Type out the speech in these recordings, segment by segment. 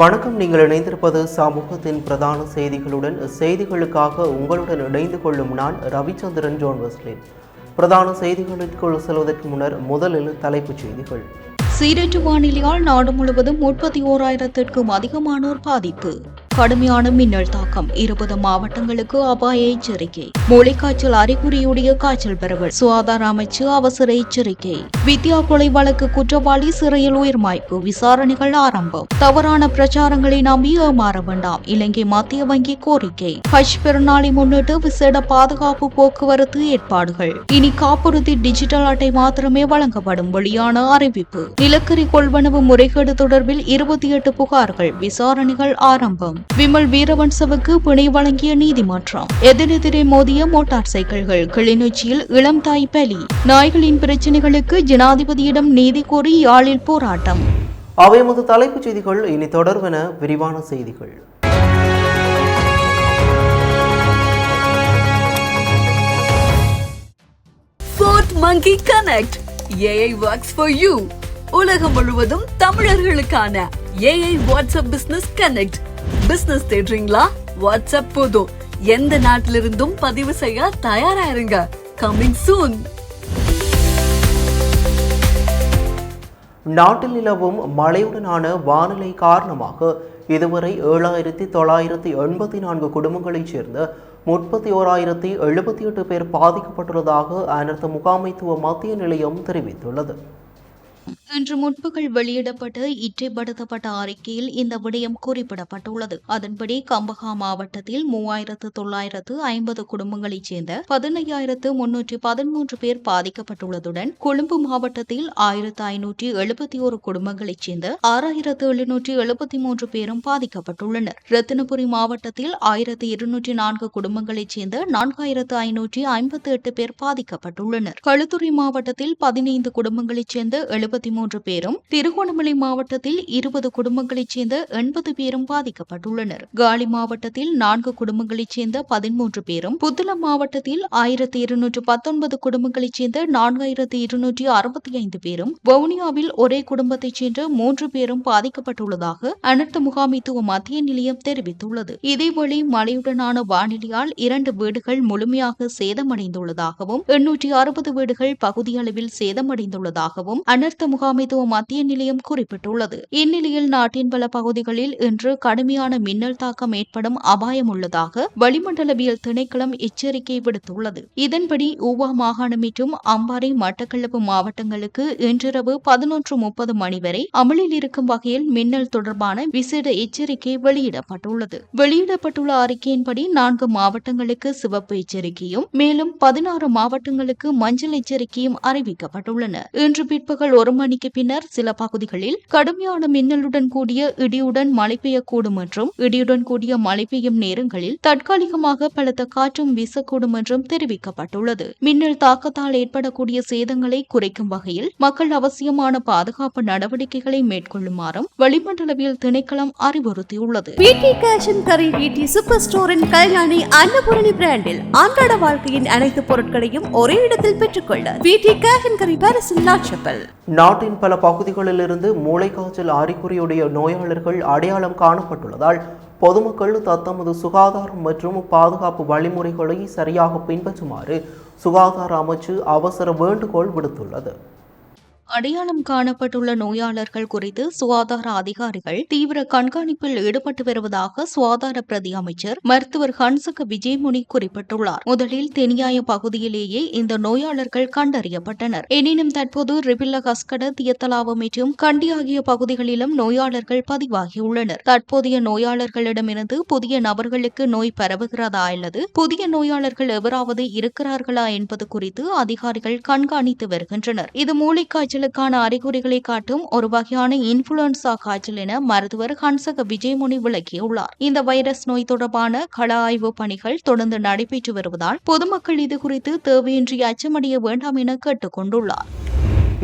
வணக்கம். நீங்கள் இணைந்திருப்பது சமூகத்தின் பிரதான செய்திகளுடன். செய்திகளுக்காக உங்களுடன் இணைந்து கொள்ளும் நான் ரவிச்சந்திரன் ஜோன் வெஸ்லி. பிரதான செய்திகளுக்குள் செல்வதற்கு முன்னர் முதலில் தலைப்புச் செய்திகள். சீரற்ற வானிலையால் நாடு முழுவதும் 31,000க்கும் அதிகமானோர் பாதிப்பு. கடுமையான மின்னல் தாக்கம். 20 மாவட்டங்களுக்கு அபாய எச்சரிக்கை. மூளைக்காய்ச்சல் அறிகுறியுடைய காய்ச்சல் பரவல். சுகாதார அமைச்சு அவசர எச்சரிக்கை. வித்யா கொலை வழக்கு குற்றவாளி சிறையில் உயிர் மாய்ப்பு. விசாரணைகள் ஆரம்பம். தவறான பிரச்சாரங்களை நம்பி ஏமாற வேண்டாம். இலங்கை மத்திய வங்கி கோரிக்கை. ஹஜ் பெருநாளை முன்னிட்டு விசேட பாதுகாப்பு போக்குவரத்து ஏற்பாடுகள். இனி காப்புறுதி டிஜிட்டல் அட்டை மாத்திரமே வழங்கப்படும். வெளியான அறிவிப்பு. நிலக்கரி கொள்வனவு முறைகேடு தொடர்பில் 28 புகார்கள். விசாரணைகள் ஆரம்பம். விமல் வீரவன்சவுக்கு பிணை வழங்கிய நீதிமன்றம். எதிரெதிரே மோதிய மோட்டார் சைக்கிள்கள். கிளிநொச்சியில் இளம் தாய் பலி. நாய்களின் பிரச்சினைகளுக்கு ஜனாதிபதியிடம் நீதி கோரி யாழில் போராட்டம். அவை முதல் தலைப்புச் செய்திகள். இனி தொடர்வென விரிவான செய்திகள். Fourth Monkey Connect. AI works for you. உலகம் முழுவதும் தமிழர்களுக்கான AI WhatsApp business connect. Business தேடுறீங்களா? வாட்ஸ்அப் போதும். எந்த நாட்டிலிருந்தும் பதிவு செய்ய தயாராயிருங்க. Coming soon. நாட்டில் நிலவும் மழையுடனான வானிலை காரணமாக இதுவரை 7,984 குடும்பங்களைச் சேர்ந்த 31,078 பேர் பாதிக்கப்பட்டுள்ளதாக அனர்த்த முகாமைத்துவ மத்திய நிலையம் தெரிவித்துள்ளது. இன்று முற்பகல் வெளியிடப்பட்ட இற்றைப்படுத்தப்பட்ட அறிக்கையில் இந்த விடயம் குறிப்பிடப்பட்டுள்ளது. அதன்படி கம்பஹா மாவட்டத்தில் 3,950 குடும்பங்களைச் சேர்ந்த 15,313 பேர் பாதிக்கப்பட்டுள்ளதுடன் கொழும்பு மாவட்டத்தில் 1,571 குடும்பங்களைச் சேர்ந்த 6,773 பேரும் பாதிக்கப்பட்டுள்ளனர். ரத்தினபுரி மாவட்டத்தில் 1,204 குடும்பங்களைச் சேர்ந்த 4,558 பேர் பாதிக்கப்பட்டுள்ளனர். களுத்துறை மாவட்டத்தில் 15 குடும்பங்களைச் சேர்ந்த 73 பேரும், திருகோணமலை மாவட்டத்தில் 20 குடும்பங்களைச் சேர்ந்த 80 பேரும் பாதிக்கப்பட்டுள்ளனர். காலி மாவட்டத்தில் 4 குடும்பங்களைச் சேர்ந்த 13 பேரும், புத்தளம் மாவட்டத்தில் 1,219 குடும்பங்களைச் சேர்ந்த 4,265 பேரும், வவுனியாவில் ஒரே குடும்பத்தைச் சேர்ந்த 3 பேரும் பாதிக்கப்பட்டுள்ளதாக அனர்த்த முகாமைத்துவ மத்திய நிலையம் தெரிவித்துள்ளது. இதேவேளை மழையுடனான வானிலையால் 2 வீடுகள் முழுமையாக சேதமடைந்துள்ளதாகவும் 860 வீடுகள் பகுதியளவில் சேதமடைந்துள்ளதாகவும் அனர்த்த முகாமைத்துவ மத்திய நிலையம் குறிப்பிட்டுள்ளது. இந்நிலையில் நாட்டின் பல பகுதிகளில் இன்று கடுமையான மின்னல் தாக்கம் ஏற்படும் அபாயம் உள்ளதாக வளிமண்டலவியல் திணைக்களம் எச்சரிக்கை விடுத்துள்ளது. இதன்படி ஊவா மாகாணம் மற்றும் அம்பாறை மட்டக்களப்பு மாவட்டங்களுக்கு இன்றிரவு 11:30 மணி வரை அமலில் இருக்கும் வகையில் மின்னல் தொடர்பான விசேட எச்சரிக்கை வெளியிடப்பட்டுள்ளது. வெளியிடப்பட்டுள்ள அறிக்கையின்படி 4 மாவட்டங்களுக்கு சிவப்பு எச்சரிக்கையும் மேலும் 16 மாவட்டங்களுக்கு மஞ்சள் எச்சரிக்கையும் அறிவிக்கப்பட்டுள்ளன. இன்று பிற்பகல் 1 மணிக்கு பின்னர் சில பகுதிகளில் கடுமையான மின்னலுடன் கூடிய இடியுடன் மழை பெய்யக்கூடும் என்றும் இடியுடன் கூடிய மழை பெய்யும் நேரங்களில் தற்காலிகமாக பலத்த காற்றும் வீசக்கூடும் என்றும் தெரிவிக்கப்பட்டுள்ளது. மின்னல் தாக்கத்தால் ஏற்படக்கூடிய சேதங்களை குறைக்கும் வகையில் மக்கள் அவசியமான பாதுகாப்பு நடவடிக்கைகளை மேற்கொள்ளுமாறும் வளிமண்டலவியல் திணைக்களம் அறிவுறுத்தியுள்ளது. சூப்பர் ஸ்டோரின் கல்யாணி அன்னபூரணி பிராண்டில் அன்றாட வாழ்க்கையின் அனைத்து பொருட்களையும் ஒரே இடத்தில் பெற்றுக்கொள்ள நாட்டின் பல பகுதிகளிலிருந்து மூளைக்காய்ச்சல் அறிகுறியுடைய நோயாளர்கள் அடையாளம் காணப்பட்டுள்ளதால் பொதுமக்கள் தத்தமது சுகாதாரம் மற்றும் பாதுகாப்பு வழிமுறைகளை சரியாக பின்பற்றுமாறு சுகாதார அமைச்சு அவசர வேண்டுகோள் விடுத்துள்ளது. அடையாளம் காணப்பட்டுள்ள நோயாளர்கள் குறித்து சுகாதார அதிகாரிகள் தீவிர கண்காணிப்பில் ஈடுபட்டு வருவதாக சுகாதார பிரதி அமைச்சர் மருத்துவர் ஹன்சக விஜயமுனி குறிப்பிட்டுள்ளார். முதலில் தெனியாய பகுதியிலேயே இந்த நோயாளர்கள் கண்டறியப்பட்டனர். எனினும் தற்போது ரிபில்ல கஸ்கட, தியத்தலாவு மற்றும் கண்டி ஆகிய பகுதிகளிலும் நோயாளர்கள் பதிவாகியுள்ளனர். தற்போதைய நோயாளர்களிடமிருந்து புதிய நபர்களுக்கு நோய் பரவுகிறதா அல்லது புதிய நோயாளர்கள் எவராவது இருக்கிறார்களா என்பது குறித்து அதிகாரிகள் கண்காணித்து வருகின்றனர். இது மூளைக்காய்ச்சல் அறிகுறிகளை காட்டும் ஒரு வகையான இன்ஃபுளுன்சா காய்ச்சல் என மருத்துவர் ஹன்சக விஜயமுனி விளக்கியுள்ளார். இந்த வைரஸ் நோய் தொடர்பான கள ஆய்வு பணிகள் தொடர்ந்து நடைபெற்று வருவதால் பொதுமக்கள் இதுகுறித்து தேவையின்றி அச்சமடைய வேண்டாம் என கேட்டுக் கொண்டுள்ளார்.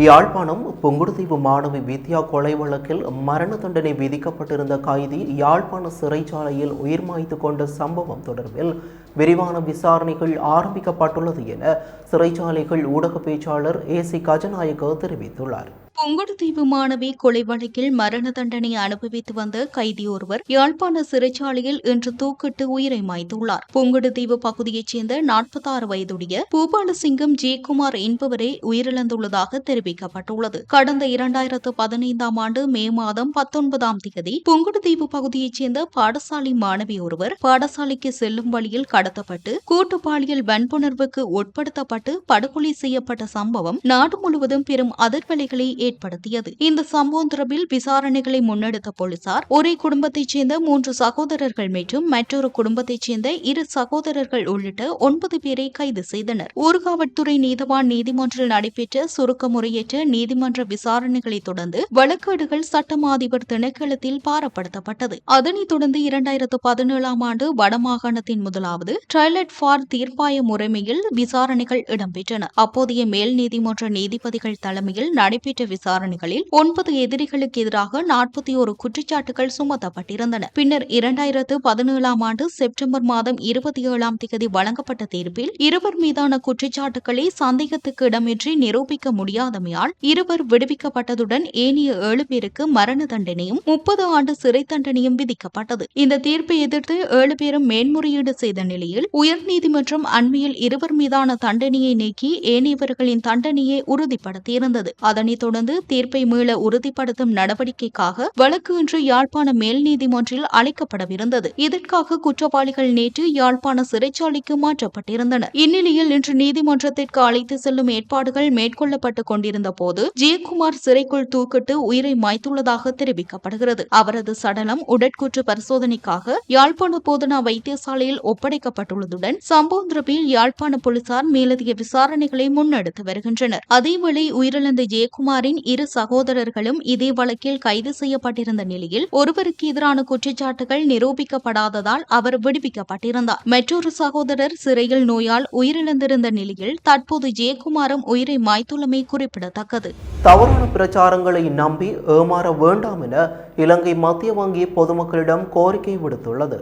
யாழ்ப்பாணம் புங்குடுதீவு மாணவி வித்யா கொலை வழக்கில் மரண தண்டனை விதிக்கப்பட்டிருந்த கைதி யாழ்ப்பாண சிறைச்சாலையில் உயிர் மாய்த்து கொண்ட சம்பவம் தொடர்பில் விரிவான விசாரணைகள் ஆரம்பிக்கப்பட்டுள்ளது என சிறைச்சாலைகள் ஊடக பேச்சாளர் ஏசி கஜநாயக்க தெரிவித்துள்ளார். புங்குடுதீவு மாணவி கொலை வழக்கில் மரண தண்டனை அனுபவித்து வந்த கைதி ஒருவர் யாழ்ப்பாண சிறைச்சாலையில் இன்று தூக்கிட்டு உயிரை மாய்த்துள்ளார். புங்குடுதீவு பகுதியைச் சேர்ந்த 46 வயதுடைய பூபாலசிங்கம் ஜெயக்குமார் என்பவரே உயிரிழந்துள்ளதாக தெரிவிக்கப்பட்டுள்ளது. கடந்த 2015 ஆண்டு மே மாதம் 19ஆம் தேதி புங்குடுதீவு பகுதியைச் சேர்ந்த பாடசாலை மாணவி ஒருவர் பாடசாலைக்கு செல்லும் வழியில் கடத்தப்பட்டு கூட்டு பாலியல் வன்புணர்வுக்கு உட்படுத்தப்பட்டு படுகொலை செய்யப்பட்ட சம்பவம் நாடு முழுவதும் பெரும் அதிர்வலைகளை ஏற்படுத்தியது. இந்த சம்பவம் தொடர்பில் விசாரணைகளை முன்னெடுத்த போலீசார் ஒரே குடும்பத்தைச் சேர்ந்த 3 சகோதரர்கள் மற்றும் மற்றொரு குடும்பத்தைச் சேர்ந்த 2 சகோதரர்கள் உள்ளிட்ட 9 பேரை கைது செய்தனர். ஊர்காவல்துறை நீதவான் நீதிமன்றில் நடைபெற்ற சுருக்க முறையற்ற நீதிமன்ற விசாரணைகளை தொடர்ந்து வழக்கேடுகள் சட்டமா அதிபர் திணைக்களத்தில் பாரப்படுத்தப்பட்டது. அதனைத் தொடர்ந்து 2017ஆம் ஆண்டு வடமாகாணத்தின் முதலாவது ட்ரைலட் ஃபார் தீர்ப்பாய முறைமையில் விசாரணைகள் இடம்பெற்றன. அப்போதைய மேல் நீதிமன்ற நீதிபதிகள் தலைமையில் நடைபெற்ற விசாரணைகளில் 9 எதிரிகளுக்கு எதிராக 41 குற்றச்சாட்டுகள் சுமத்தப்பட்டிருந்தன. பின்னர் 2017ஆம் ஆண்டு செப்டம்பர் மாதம் 27ஆம் தேதி வழங்கப்பட்ட தீர்ப்பில் இருவர் மீதான குற்றச்சாட்டுகளை சந்தேகத்துக்கு இடமின்றி நிரூபிக்க முடியாதமையால் இருவர் விடுவிக்கப்பட்டதுடன் ஏனைய 7 பேருக்கு மரண தண்டனையும் 30 ஆண்டு சிறை தண்டனையும் விதிக்கப்பட்டது. இந்த தீர்ப்பை எதிர்த்து 7 பேரும் மேன்முறையீடு செய்த நிலையில் உயர்நீதிமன்றம் அண்மையில் இருவர் மீதான தண்டனையை நீக்கி ஏனையவர்களின் தண்டனையை உறுதிப்படுத்தியிருந்தது. அதனைத் தொடர்ந்து தீர்ப்பை மீள உறுதிப்படுத்தும் நடவடிக்கைக்காக வழக்கு இன்று யாழ்ப்பாண மேல் நீதிமன்றில் அழைக்கப்படவிருந்தது. இதற்காக குற்றவாளிகள் நேற்று யாழ்ப்பாண சிறைச்சாலைக்கு மாற்றப்பட்டிருந்தனர். இந்நிலையில் இன்று நீதிமன்றத்திற்கு அழைத்து செல்லும் ஏற்பாடுகள் மேற்கொள்ளப்பட்டுக் கொண்டிருந்த போது ஜெயக்குமார் சிறைக்குள் தூக்கிட்டு உயிரை மாய்த்துள்ளதாக தெரிவிக்கப்படுகிறது. அவரது சடலம் உடற்கூற்று பரிசோதனைக்காக யாழ்ப்பாண போதனா வைத்தியசாலையில் ஒப்படைக்கப்பட்டுள்ளதுடன் சம்பவம் தொடர்பில் யாழ்ப்பாண போலீசார் மேலதிக விசாரணைகளை முன்னெடுத்து வருகின்றனர். அதேவேளை உயிரிழந்த ஜெயக்குமாரின் 2 சகோதரர்களும் இதே வழக்கில் கைது செய்யப்பட்டிருந்த நிலையில் ஒருவருக்கு எதிரான குற்றச்சாட்டுகள் நிரூபிக்கப்படாததால் அவர் விடுவிக்கப்பட்டிருந்தார். மற்றொரு சகோதரர் சிறையில் நோயால் உயிரிழந்திருந்த நிலையில் தற்போது ஜெயக்குமாரும் உயிரை மாய்த்துள்ளமை குறிப்பிடத்தக்கது. தவறான பிரச்சாரங்களை நம்பி ஏமாற வேண்டாம் என இலங்கை மத்திய வங்கி பொதுமக்களிடம் கோரிக்கை விடுத்துள்ளது.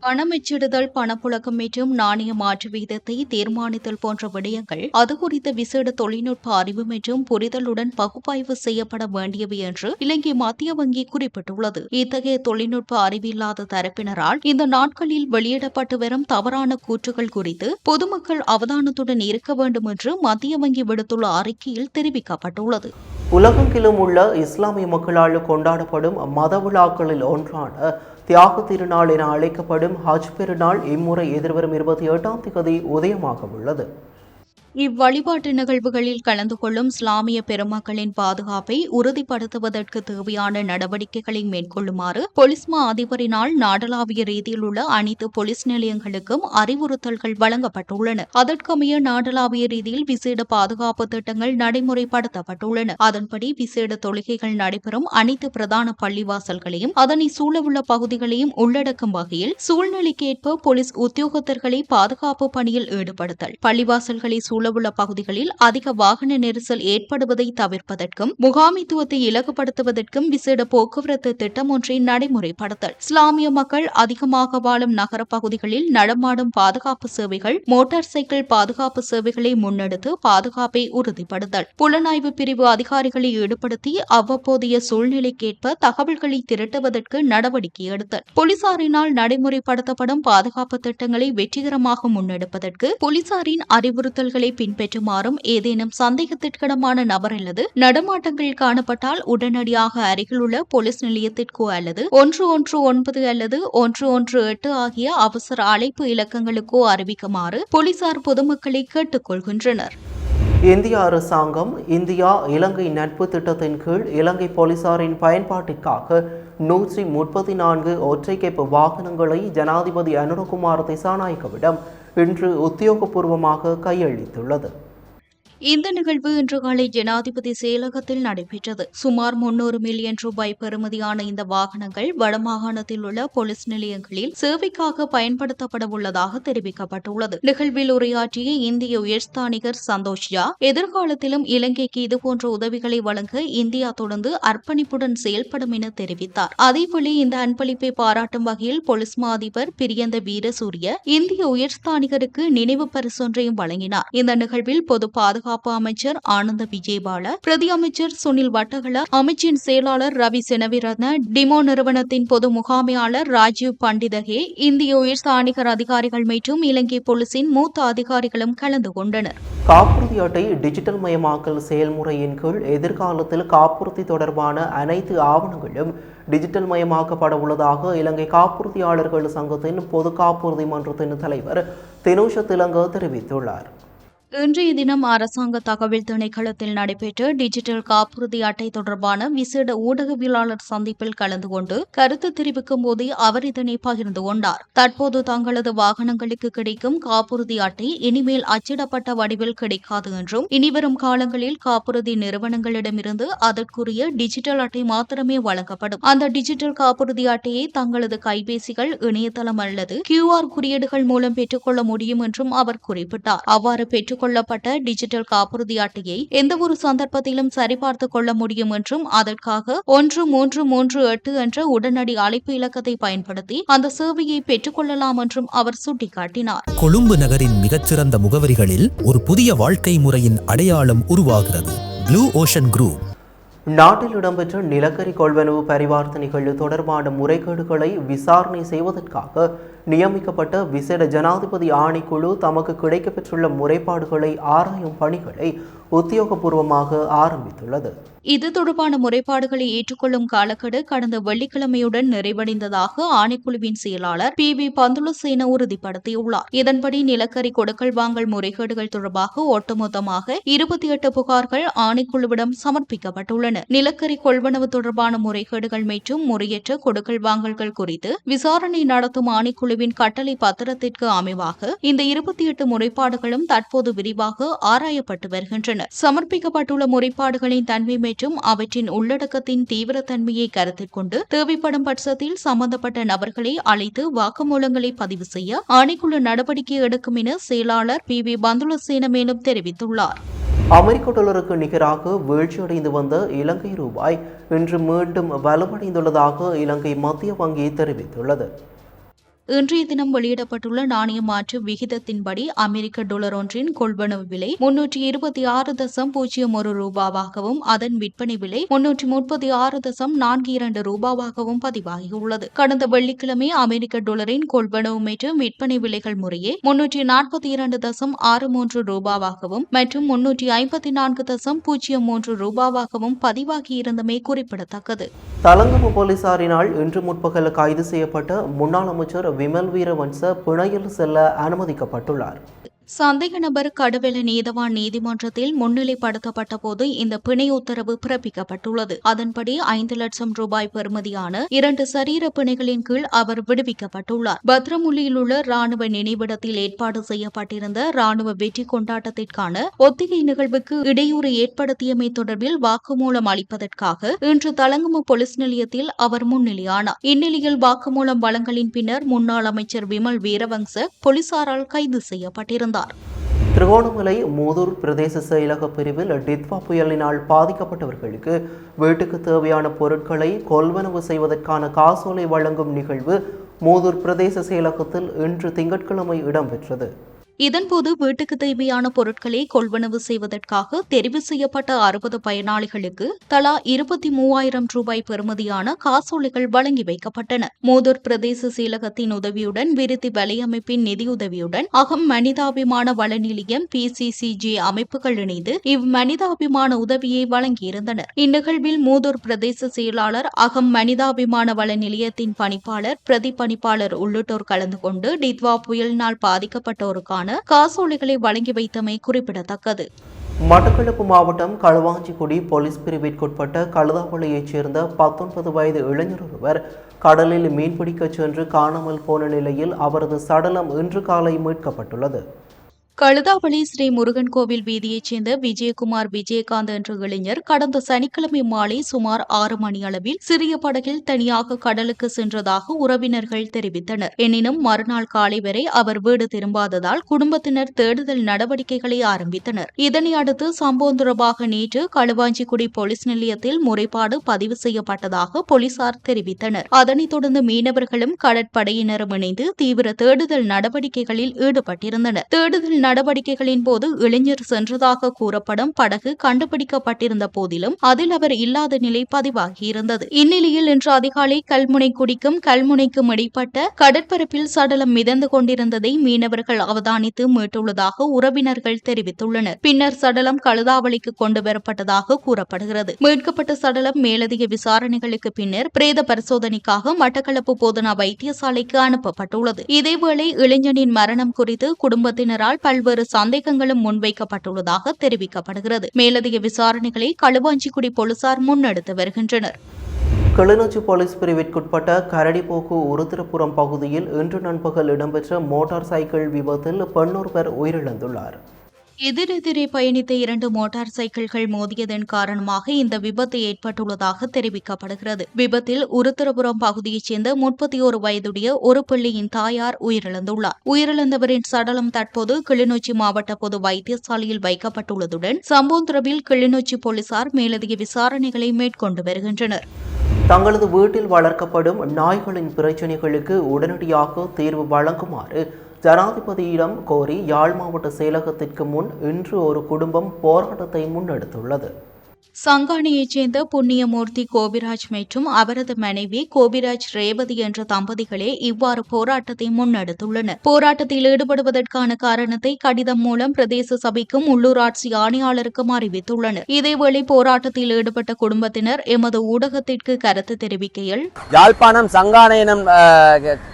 பணமிச்சிடுதல், பணப்புழக்கம் மற்றும் நாணய மாற்று வீதத்தை தீர்மானித்தல் போன்ற விடயங்கள் அது குறித்த விசேட தொழில்நுட்ப அறிவு மற்றும் புரிதலுடன் பகுப்பாய்வு செய்யப்பட வேண்டியவை என்று இலங்கை மத்திய வங்கி குறிப்பிட்டுள்ளது. இத்தகைய தொழில்நுட்ப அறிவில்லாத தரப்பினரால் இந்த நாட்களில் வெளியிடப்பட்டு வரும் தவறான கூற்றுகள் குறித்து பொதுமக்கள் அவதானத்துடன் இருக்க வேண்டும் என்று மத்திய வங்கி விடுத்துள்ள அறிக்கையில் தெரிவிக்கப்பட்டுள்ளது. உலகெங்கிலும் உள்ள இஸ்லாமிய மக்களால் கொண்டாடப்படும் மத விழாக்களில் ஒன்றான தியாக திருநாள் என அழைக்கப்படும் ஹஜ் பெருநாள் இம்முறை எதிர்வரும் 28ஆம் தேதி உதயமாக உள்ளது. இவ்வழிபாட்டு நிகழ்வுகளில் கலந்து கொள்ளும் இஸ்லாமிய பெருமக்களின் பாதுகாப்பை உறுதிப்படுத்துவதற்கு தேவையான நடவடிக்கைகளை மேற்கொள்ளுமாறு போலீஸ் மா அதிபரினால் நாடளாவிய ரீதியில் உள்ள அனைத்து போலீஸ் நிலையங்களுக்கும் அறிவுறுத்தல்கள் வழங்கப்பட்டுள்ளன. அதற்கமைய நாடளாவிய ரீதியில் விசேட பாதுகாப்பு திட்டங்கள் நடைமுறைப்படுத்தப்பட்டுள்ளன. அதன்படி விசேட தொழுகைகள் நடைபெறும் அனைத்து பிரதான பள்ளிவாசல்களையும் அதனை சூழவுள்ள பகுதிகளையும் உள்ளடக்கும் வகையில் சூழ்நிலைக்கேற்ப போலீஸ் உத்தியோகத்தர்களை பாதுகாப்பு பணியில் ஈடுபடுத்தல், பள்ளிவாசல்களை உள்ள பகுதிகளில் அதிக வாகன நெரிசல் ஏற்படுவதை தவிர்ப்பதற்கும் முகாமைத்துவத்தை இலகுபடுத்துவதற்கும் விசேட போக்குவரத்து திட்டம் ஒன்றை நடைமுறைப்படுத்தல், இஸ்லாமிய மக்கள் அதிகமாக வாழும் நகர பகுதிகளில் நடமாடும் பாதுகாப்பு சேவைகள், மோட்டார் சைக்கிள் பாதுகாப்பு சேவைகளை முன்னெடுத்து பாதுகாப்பை உறுதிப்படுத்தல், புலனாய்வு பிரிவு அதிகாரிகளை ஈடுபடுத்தி அவ்வப்போதைய சூழ்நிலைக்கேற்ப தகவல்களை திரட்டுவதற்கு நடவடிக்கை எடுத்தல், போலீசாரினால் நடைமுறைப்படுத்தப்படும் பாதுகாப்பு திட்டங்களை வெற்றிகரமாக முன்னெடுப்பதற்கு போலீசாரின் அறிவுறுத்தல்களை பின்பற்றுமாறும், ஏதேனும் சந்தேகத்திற்கிடமான நபர் அல்லது நடமாட்டங்கள் காணப்பட்டால் உடனடியாக அருகிலுள்ள போலீஸ் நிலையத்திற்கோ அல்லது 119 அல்லது 118 ஆகிய அவசர அழைப்பு இலக்கங்களுக்கோ அறிவிக்குமாறு போலீசார் பொதுமக்களை கேட்டுக் கொள்கின்றனர். இந்திய அரசாங்கம் இந்தியா இலங்கை நட்பு திட்டத்தின் கீழ் இலங்கை போலீசாரின் பயன்பாட்டிற்காக 134 ஒற்றைக்கேப்பு வாகனங்களை ஜனாதிபதி அனுரகுமார் திசாநாயக்கவிடம் இன்று உத்தியோகபூர்வமாக கையளித்துள்ளது. இந்த நிகழ்வு இன்று காலை ஜனாதிபதி செயலகத்தில் நடைபெற்றது. சுமார் 300 மில்லியன் ரூபாய் பெறுமதியான இந்த வாகனங்கள் வடமாகாணத்தில் உள்ள போலீஸ் நிலையங்களில் சேவைக்காக பயன்படுத்தப்பட உள்ளதாக தெரிவிக்கப்பட்டுள்ளது. நிகழ்வில் உரையாற்றிய இந்திய உயர்ஸ்தானிகர் சந்தோஷ் ஜா, எதிர்காலத்திலும் இலங்கைக்கு இதுபோன்ற உதவிகளை வழங்க இந்தியா தொடர்ந்து அர்ப்பணிப்புடன் செயல்படும் என தெரிவித்தார். அதேவேளை இந்த அன்பளிப்பை பாராட்டும் வகையில் போலீஸ் மா அதிபர் பிரியந்த வீரசூரிய இந்திய உயர்ஸ்தானிகருக்கு நினைவு பரிசொன்றையும் வழங்கினார். இந்த நிகழ்வில் பொது பாதுகாப்பு பாதுகாப்பு அமைச்சர் ஆனந்த விஜயபால, பிரதி அமைச்சர் சுனில் வட்டகல, அமைச்சின் செயலாளர் ரவி செனவிரத்ன, டிமோ நிறுவனத்தின் பொது முகாமையாளர் ராஜீவ் பண்டிதகே, இந்திய உயர் ஸ்தானிகர் அதிகாரிகள் மற்றும் இலங்கை போலீசின் மூத்த அதிகாரிகளும் கலந்து கொண்டனர். காப்புறுதி அட்டை டிஜிட்டல் மயமாக்கல் செயல்முறையின் கீழ் எதிர்காலத்தில் காப்புறுதி தொடர்பான அனைத்து ஆவணங்களும் டிஜிட்டல் மயமாக்கப்பட உள்ளதாக இலங்கை காப்புறுதியாளர்கள் சங்கத்தின் பொது காப்புறுதி மன்றத்தின் தலைவர் தினோஷ திலங்க தெரிவித்துள்ளார். இன்றைய தினம் அரசாங்க தகவல் திணைக்களத்தில் நடைபெற்ற டிஜிட்டல் காப்புறுதி அட்டை தொடர்பான விசேட ஊடகவியலாளர் சந்திப்பில் கலந்து கொண்டு கருத்து தெரிவிக்கும் போதே அவர் இதனை பகிர்ந்து கொண்டார். தற்போது தங்களது வாகனங்களுக்கு கிடைக்கும் காப்புறுதி அட்டை இனிமேல் அச்சிடப்பட்ட வடிவில் கிடைக்காது என்றும், இனிவரும் காலங்களில் காப்புறுதி நிறுவனங்களிடமிருந்து அதற்குரிய டிஜிட்டல் அட்டை மாத்திரமே வழங்கப்படும். அந்த டிஜிட்டல் காப்புறுதி அட்டையை தங்களது கைபேசிகள், இணையதளம் அல்லது QR குறியீடுகள் மூலம் பெற்றுக்கொள்ள முடியும் என்றும் அவர் குறிப்பிட்டார். அவ்வாறு கொள்ளப்பட்ட டிஜிட்டல் காப்புறுதி அட்டையை எந்தவொரு சந்தர்ப்பத்திலும் சரிபார்த்துக் கொள்ள முடியும் என்றும், அதற்காக 1338 என்ற உடனடி அழைப்பு இலக்கத்தை பயன்படுத்தி அந்த சேவையை பெற்றுக் கொள்ளலாம் என்றும் அவர் சுட்டிக்காட்டினார். கொழும்பு நகரின் மிகச்சிறந்த முகவரிகளில் ஒரு புதிய வாழ்க்கை முறையின் அடையாளம் உருவாகிறது. Blue ocean group. நாட்டில் இடம்பெற்ற நிலக்கரி கொள்வனவு பரிவர்த்தனைகள் தொடர்பான முறைகேடுகளை விசாரணை செய்வதற்காக நியமிக்கப்பட்ட விசேட ஜனாதிபதி ஆணைக்குழு தமக்கு கிடைக்கப்பெற்றுள்ள முறைப்பாடுகளை ஆராயும் பணிகளை உத்தியோகபூர்வமாக ஆரம்பித்துள்ளது. இது தொடர்பான முறைப்பாடுகளை ஏற்றுக்கொள்ளும் காலக்கெடு கடந்த வெள்ளிக்கிழமையுடன் நிறைவடைந்ததாக ஆணைக்குழுவின் செயலாளர் PV பந்துலசேன உறுதிப்படுத்தியுள்ளார். இதன்படி நிலக்கரி கொடுக்கல் வாங்கல் முறைகேடுகள் தொடர்பாக ஒட்டுமொத்தமாக 28 புகார்கள் ஆணைக்குழுவிடம் சமர்ப்பிக்கப்பட்டுள்ளன. நிலக்கரி கொள்வனவு தொடர்பான முறைகேடுகள் மற்றும் முறையற்ற கொடுக்கல் வாங்கல்கள் குறித்து விசாரணை நடத்தும் ஆணைக்குழுவின் கட்டளை பத்திரத்திற்கு அமைவாக இந்த 28 முறைப்பாடுகளும் தற்போது விரிவாக ஆராயப்பட்டு வருகின்றன. சமர்ப்பிக்கப்பட்டுள்ள முறைப்பாடுகளின் தன்மை மற்றும் அவற்றின் உள்ளடக்கத்தின் தீவிரத்தன்மையை கருத்தில் கொண்டு தேவைப்படும் பட்சத்தில் சம்பந்தப்பட்ட நபர்களை அழைத்து வாக்குமூலங்களை பதிவு செய்ய ஆணைக்குழு நடவடிக்கை எடுக்கும் என செயலாளர் PV பந்துலசேன மேலும் தெரிவித்துள்ளார். அமெரிக்க டாலருக்கு நிகராக வீழ்ச்சியடைந்து வந்த இலங்கை ரூபாய் இன்று மீண்டும் வலுவடைந்துள்ளதாக இலங்கை மத்திய வங்கி தெரிவித்துள்ளது. இன்றைய தினம் வெளியிடப்பட்டுள்ள நாணய மாற்று விகிதத்தின்படி அமெரிக்க டாலர் ஒன்றின் கொள்வனவு விலை 326.01 ரூபாவாகவும் அதன் விற்பனை விலை 336.42 ரூபாவாகவும் பதிவாகியுள்ளது. கடந்த வெள்ளிக்கிழமை அமெரிக்க டாலரின் கொள்வனவு மற்றும் விற்பனை விலைகள் முறையே 342.63 ரூபாவாகவும் மற்றும் 354.03 ரூபாவாகவும் பதிவாகியிருந்தமை குறிப்பிடத்தக்கது. தலங்கம போலீசாரினால் இன்று முற்பகல் கைது செய்யப்பட்ட முன்னாள் அமைச்சர் விமல் வீரவன்ச பிணையில் செல்ல அனுமதிக்கப்பட்டுள்ளார். சந்தேக நபர் கடவெல நீதவான் நீதிமன்றத்தில் முன்னிலைப்படுத்தப்பட்ட போது இந்த பிணை உத்தரவு பிறப்பிக்கப்பட்டுள்ளது. அதன்படி 5 லட்சம் ரூபாய் பெறுமதியான 2 சரீர பிணைகளின் கீழ் அவர் விடுவிக்கப்பட்டுள்ளார். பத்ரமுல்லியில் உள்ள ராணுவ நினைவிடத்தில் ஏற்பாடு செய்யப்பட்டிருந்த ராணுவ வெற்றி கொண்டாட்டத்திற்கான ஒத்திகை நிகழ்வுக்கு இடையூறு ஏற்படுத்தியமை தொடர்பில் வாக்குமூலம் அளிப்பதற்காக இன்று தலங்கம போலீஸ் நிலையத்தில் அவர் முன்னிலையானார். இந்நிலையில் வாக்குமூலம் வழங்கலின் பின்னர் முன்னாள் அமைச்சர் விமல் வீரவங்ச போலீசாரால் கைது செய்யப்பட்டிருந்தார். திருகோணமலை மூதூர் பிரதேச செயலக பிரிவில் டித்வா புயலினால் பாதிக்கப்பட்டவர்களுக்கு வீட்டுக்கு தேவையான பொருட்களை கொள்வனவு செய்வதற்கான காசோலை வழங்கும் நிகழ்வு மூதூர் பிரதேச செயலகத்தில் இன்று திங்கட்கிழமை இடம்பெற்றது. இதன்போது வீட்டுக்கு தேவையான பொருட்களை கொள்வனவு செய்வதற்காக தெரிவு செய்யப்பட்ட 60 பயனாளிகளுக்கு தலா 23,000 ரூபாய் பெறுமதியான காசோலைகள் வழங்கி வைக்கப்பட்டன. மூதூர் பிரதேச செயலகத்தின் உதவியுடன் விருத்தி வலையமைப்பின் நிதியுதவியுடன் அகம் மனிதாபிமான வள நிலையம் PCCJ அமைப்புகள் இணைந்து இம்மனிதாபிமான உதவியை வழங்கியிருந்தனர். இந்நிகழ்வில் மூதூர் பிரதேச செயலாளர், அகம் மனிதாபிமான வள நிலையத்தின் பணிப்பாளர், பிரதி பணிப்பாளர் உள்ளிட்டோர் கலந்து கொண்டு டித்வா புயலினால் பாதிக்கப்பட்டோருக்கான காசோலைகளை வழங்கி வைத்தமை குறிப்பிடத்தக்கது. மட்டக்களப்பு மாவட்டம் களுவாஞ்சிக்குடி போலீஸ் பிரிவிற்குட்பட்ட கழுதாவளையைச் சேர்ந்த 19 வயது இளைஞர் ஒருவர் கடலில் மீன்பிடிக்கச் சென்று காணாமல் போன நிலையில் அவரது சடலம் இன்று காலை மீட்கப்பட்டுள்ளது. கழுதாவளி ஸ்ரீ முருகன் கோவில் வீதியைச் சேர்ந்த விஜயகுமார் விஜயகாந்த் என்ற இளைஞர் கடந்த சனிக்கிழமை மாலை சுமார் 6 மணி அளவில் சிறிய படகில் தனியாக கடலுக்கு சென்றதாக உறவினர்கள் தெரிவித்தனர். எனினும் மறுநாள் காலை வரை அவர் வீடு திரும்பாததால் குடும்பத்தினர் தேடுதல் நடவடிக்கைகளை ஆரம்பித்தனர். இதனை அடுத்து சம்பவம் தொடர்பாக நேற்று களுவாஞ்சிக்குடி போலீஸ் நிலையத்தில் முறைப்பாடு பதிவு செய்யப்பட்டதாக போலீசார் தெரிவித்தனர். அதனைத் தொடர்ந்து மீனவர்களும் கடற்படையினரும் இணைந்து தீவிர தேடுதல் நடவடிக்கைகளில் ஈடுபட்டிருந்தனர். தேடுதல் நடவடிக்கைகளின் போது இளைஞர் சென்றதாக கூறப்படும் படகு கண்டுபிடிக்கப்பட்டிருந்த போதிலும் அதில் அவர் இல்லாத நிலை பதிவாகியிருந்தது. இந்நிலையில் இன்று அதிகாலை கல்முனைக்குடிக்கும் கல்முனைக்கும் இடைப்பட்ட கடற்பரப்பில் சடலம் மிதந்து கொண்டிருந்ததை மீனவர்கள் அவதானித்து மீட்டுள்ளதாக உறவினர்கள் தெரிவித்துள்ளனர். பின்னர் சடலம் கழுதாவளிக்கு கொண்டு வரப்பட்டதாக கூறப்படுகிறது. மீட்கப்பட்ட சடலம் மேலதிக விசாரணைகளுக்கு பின்னர் பிரேத பரிசோதனைக்காக மட்டக்களப்பு போதனா வைத்தியசாலைக்கு அனுப்பப்பட்டுள்ளது. இதேவேளை இளைஞனின் மரணம் குறித்து குடும்பத்தினரால் பல்வேறு சந்தேகங்களும் முன்வைக்கப்பட்டுள்ளதாக தெரிவிக்கப்படுகிறது. மேலதிக விசாரணைகளை களுவாஞ்சிக்குடி போலீசார் முன்னெடுத்து வருகின்றனர். கிளிநொச்சி போலீஸ் பிரிவிற்குட்பட்ட கரடிப்போக்கு உருத்திரபுரம் பகுதியில் இன்று நண்பகல் இடம்பெற்ற மோட்டார் சைக்கிள் விபத்தில் பெண்ணொருவர் உயிரிழந்துள்ளார். எதிரெதிரே பயணித்த 2 மோட்டார் சைக்கிள்கள் மோதியதன் காரணமாக இந்த விபத்து ஏற்பட்டுள்ளதாக தெரிவிக்கப்படுகிறது. விபத்தில் உருத்திரபுரம் பகுதியைச் சேர்ந்த 31 வயதுடைய ஒரு பிள்ளையின் தாயார் உயிரிழந்துள்ளார். உயிரிழந்தவரின் சடலம் தற்போது கிளிநொச்சி மாவட்ட பொது வைத்தியசாலையில் வைக்கப்பட்டுள்ளதுடன் சம்போந்திரவில் கிளிநொச்சி போலீசார் மேலதிக விசாரணைகளை மேற்கொண்டு வருகின்றனர். தங்களது வீட்டில் வளர்க்கப்படும் நாய்களின் பிரச்சினைகளுக்கு உடனடியாக தீர்வு வழங்குமாறு ஜனாதிபதியிடம் கோரி யாழ் மாவட்ட செயலகத்திற்கு முன் இன்று ஒரு குடும்பம் போராட்டத்தை முன்னெடுத்துள்ளது. சங்கானையைச் சேர்ந்த புண்ணியமூர்த்தி கோபிராஜ் மற்றும் அவரது மனைவி கோபிராஜ் ரேவதி என்ற தம்பதிகளே இவ்வாறு போராட்டத்தை முன்னெடுத்துள்ளனர். போராட்டத்தில் ஈடுபடுவதற்கான காரணத்தை கடிதம் மூலம் பிரதேச சபைக்கும் உள்ளூராட்சி ஆணையாளருக்கும் அறிவித்துள்ளனர். இதேவேளை போராட்டத்தில் ஈடுபட்ட குடும்பத்தினர் எமது ஊடகத்திற்கு கருத்து தெரிவிக்கையில், யாழ்ப்பாணம் சங்கானை எனும்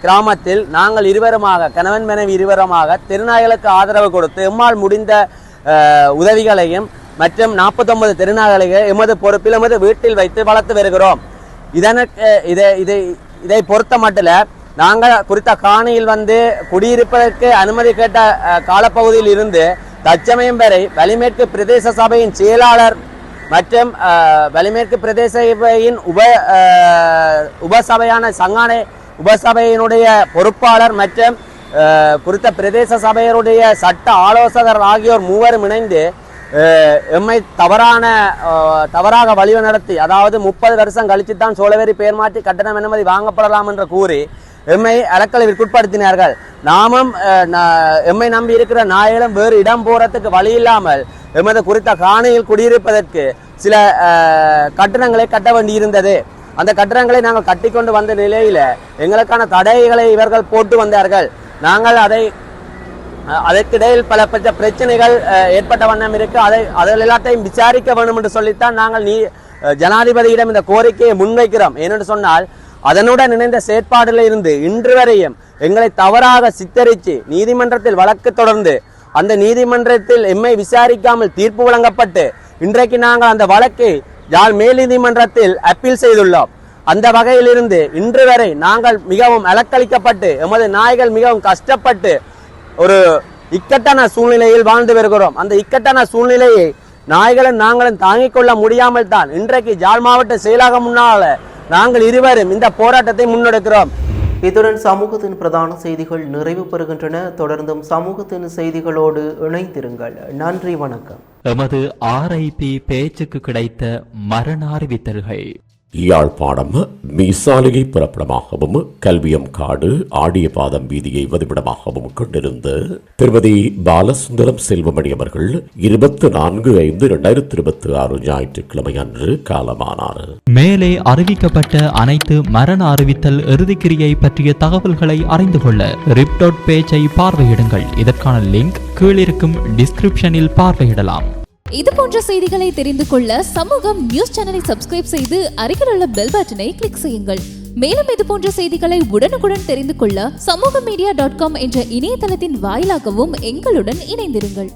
கிராமத்தில் நாங்கள் இருவருமாக கணவன் மனைவி இருவருமாக திருநாய்களுக்கு ஆதரவு கொடுத்து எம்மால் முடிந்த உதவிகளையும் மற்றும் 49 திருநாய்களை எமது பொறுப்பில் எமது வீட்டில் வைத்து வளர்த்து வருகிறோம். இதை பொறுத்த மட்டும் நாங்கள் குறித்த காணியில் குடியிருப்பதற்கு அனுமதி கேட்ட காலப்பகுதியில் இருந்து தற்சமயம் வரை வலிமேற்கு பிரதேச சபையின் செயலாளர் மற்றும் வலிமேற்கு பிரதேச சபையின் உபசபையான சங்கானை உபசபையினுடைய பொறுப்பாளர் மற்றும் குறித்த பிரதேச சபையருடைய சட்ட ஆலோசகர் ஆகியோர் மூவரும் இணைந்து எம்மை தவறாக வழிவு நடத்தி, அதாவது 30 வருஷம் கழித்து தான் சோழவேரி பெயர் மாற்றி கட்டணம் அனுமதி வாங்கப்படலாம் என்று கூறி எம்மை அறக்கழிவிற்குட்படுத்தினார்கள். நாமும் எம்மை நம்பி இருக்கிற நாய்களும் வேறு இடம் போறதுக்கு வழி இல்லாமல் எமது குறித்த காணியில் குடியிருப்பதற்கு சில கட்டணங்களை கட்ட வேண்டியிருந்தது. அந்த கட்டணங்களை நாங்கள் கட்டிக்கொண்டு வந்த நிலையில எங்களுக்கான தடைகளை இவர்கள் போட்டு வந்தார்கள். நாங்கள் அதற்கிடையில் பல பிரச்சனைகள் ஏற்பட்ட வண்ணம் இருக்கு. அதில் எல்லாத்தையும் விசாரிக்க வேண்டும் என்று சொல்லித்தான் நாங்கள் ஜனாதிபதியிடம் இந்த கோரிக்கையை முன்வைக்கிறோம். ஏனென்று சொன்னால் அதனுடன் இணைந்த செயற்பாடுல இருந்து இன்று வரையும் எங்களை தவறாக சித்தரித்து நீதிமன்றத்தில் வழக்கு தொடர்ந்து அந்த நீதிமன்றத்தில் எம்மை விசாரிக்காமல் தீர்ப்பு வழங்கப்பட்டு இன்றைக்கு நாங்கள் அந்த வழக்கை யாழ் மேல் நீதிமன்றத்தில் அப்பீல் செய்துள்ளோம். அந்த வகையிலிருந்து இன்று வரை நாங்கள் மிகவும் அலக்களிக்கப்பட்டு எமது நாய்கள் மிகவும் கஷ்டப்பட்டு ஒரு இக்கட்டான சூழ்நிலையில் வாழ்ந்து வருகிறோம். அந்த இக்கட்டான சூழ்நிலையை நாய்களும் நாங்களும் தாங்கிக் கொள்ள முடியாமல் தான் இன்றைக்கு யாழ் மாவட்ட செயலாக முன்னால நாங்கள் இருவரும் இந்த போராட்டத்தை முன்னெடுக்கிறோம். இத்துடன் சமூகத்தின் பிரதான செய்திகள் நிறைவு பெறுகின்றன. தொடர்ந்தும் சமூகத்தின் செய்திகளோடு இணைந்திருங்கள். நன்றி, வணக்கம். எமது RIP பேச்சுக்கு கிடைத்த மரண அறிவித்தல்கள். யாழ்ப்பாணம் மீசாலையை புறப்படமாகவும் கல்வியம் காடு ஆடிய பாதம் வீதியை வதிவிடமாகவும் கொண்டிருந்த திருமதி பாலசுந்தரம் செல்வமணி அவர்கள் 24/5/2026 ஞாயிற்றுக்கிழமை அன்று காலமானார். மேலே அறிவிக்கப்பட்ட அனைத்து மரண அறிவித்தல் இறுதிக்கிரியை பற்றிய தகவல்களை அறிந்து கொள்ள ரிப் பேஜை பார்வையிடுங்கள். இதற்கான லிங்க் கீழிருக்கும் டிஸ்கிரிப்ஷனில் பார்வையிடலாம். இது போன்ற செய்திகளை தெரிந்து கொள்ள சமூகம் நியூஸ் சேனலை சப்ஸ்கிரைப் செய்து அருகில் உள்ள பெல் பட்டனை கிளிக் செய்யுங்கள். மேலும் இது போன்ற செய்திகளை உடனுக்குடன் தெரிந்து கொள்ள சமூகமீடியா.com என்ற இணையதளத்தின் வாயிலாகவும் எங்களுடன் இணைந்திருங்கள்.